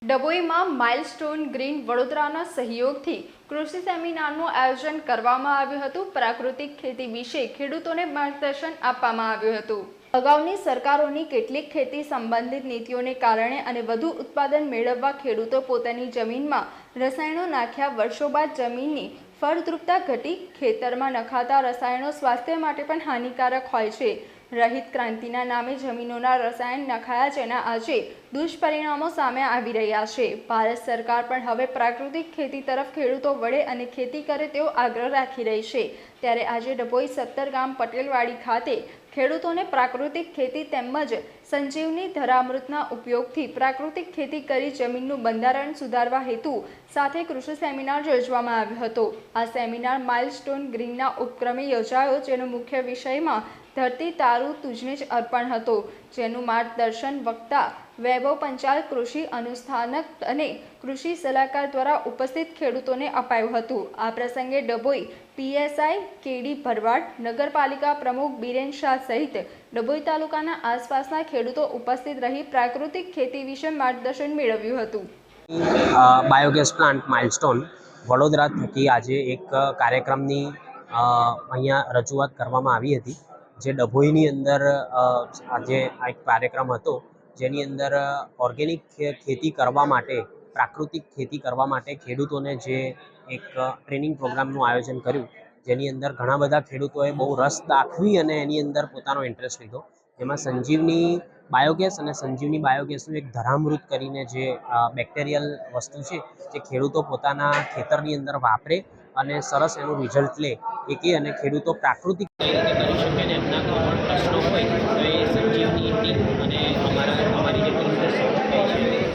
ડભોઈમાં milestone green વડોદરાના સહયોગથી કૃષિ સેમિનારનું આયોજન કરવામાં આવ્યું હતું। પ્રાકૃતિક ખેતી વિશે ખેડૂતોને માર્ગદર્શન આપવામાં આવ્યું હતું। અગાઉની સરકારોની કેટલીક ખેતી સંબંધિત નીતિઓને કારણે અને વધુ ઉત્પાદન મેળવવા ખેડૂતો પોતાની જમીનમાં રસાયણો નાખ્યા વર્ષો બાદ જમીનની ફળદ્રુપતા ઘટી ખેતરમાં નખાતા રસાયણો સ્વાસ્થ્ય માટે પણ હાનિકારક હોય છે। રહિત ક્રાંતિના નામે જમીનોના રસાયણ નખાયા જેના આજે દુષ્પરિણામો સામે આવી રહ્યા છે। ભારત સરકાર પણ હવે પ્રાકૃતિક ખેતી તરફ ખેડૂતો વળે અને ખેતી કરે તેવો આગ્રહ રાખી રહી છે। ત્યારે આજે ડભોઈ 17 ગામ પટેલવાડી ખાતે ખેડૂતોને પ્રાકૃતિક ખેતી તેમજ સંજીવની ધરામૃતના ઉપયોગથી પ્રાકૃતિક ખેતી કરી જમીનનું બંધારણ સુધારવા હેતુ સાથે કૃષિ સેમિનાર યોજવામાં આવ્યો હતો। આ સેમિનાર માઇલસ્ટોન ગ્રીનના ઉપક્રમે યોજાયો, જેનો મુખ્ય વિષયમાં ધરતી તારું તુજને જ અર્પણ હતો, જેનું માર્ગદર્શન વક્તા વૈભવ પંચાલ કૃષિ અનુષ્ઠાનક અને કૃષિ સલાહકાર દ્વારા ઉપસ્થિત ખેડૂતોને અપાયું હતું। આ પ્રસંગે ડભોઈ પીએસઆઈ કેડી ભરવાડ, નગરપાલિકા પ્રમુખ બીરેન શાહ સહિત ડભોઈ તાલુકાના આસપાસના ખેડૂતો ઉપસ્થિત રહી પ્રાકૃતિક ખેતી વિશે માર્ગદર્શન મેળવ્યું હતું। બાયોગેસ પ્લાન્ટ માઇલસ્ટોન વડોદરા થકી આજે એક કાર્યક્રમની અહીંયા રજૂઆત કરવામાં આવી હતી, જે ડભોઈની અંદર આજે આ એક કાર્યક્રમ હતો, જેની અંદર ઓર્ગેનિક ખેતી કરવા માટે, પ્રાકૃતિક ખેતી કરવા માટે ખેડૂતોને જે એક ટ્રેનિંગ પ્રોગ્રામનું આયોજન કર્યું, જેની અંદર ઘણા બધા ખેડૂતોએ બહુ રસ દાખવી અને એની અંદર પોતાનો ઇન્ટરેસ્ટ લીધો। એમાં સંજીવની બાયોગેસ અને સંજીવની બાયોગેસનું એક ધરામૃત કરીને જે બેક્ટેરિયલ વસ્તુ છે, જે ખેડૂતો પોતાના ખેતરની અંદર વાપરે અને સરસ એનું રિઝલ્ટ લે, અને ખેડૂતો પ્રાકૃતિક કઈ રીતે કરી શકે ને એમના કોઈ પણ પ્રશ્નો હોય તો એ સંજીવની ટીમ અને અમારી જે બિઝનેસ છે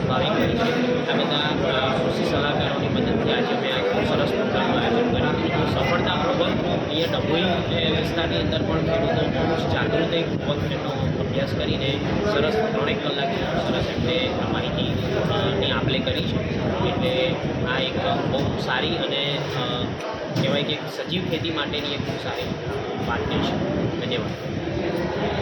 ભાવિક છે, આ બધા કૃષિ સલાહકારોની મદદથી આજે અમે આ સરસ પ્રોગ્રામનું આયોજન કર્યું। સફળતાપૂર્વક અહીંયા ડભોઈ વિસ્તારની અંદર પણ ખેડૂતો બહુ જ જાગૃતિપૂર્વક એનો અભ્યાસ કરીને સરસ 3 કલાક સરસ એમને માહિતીની આપલે કરી છે। એટલે આ એક બહુ સારી અને કહેવાય કે સજીવ ખેતી માટેની એક બહુ સારી વાત છે। ધન્યવાદ।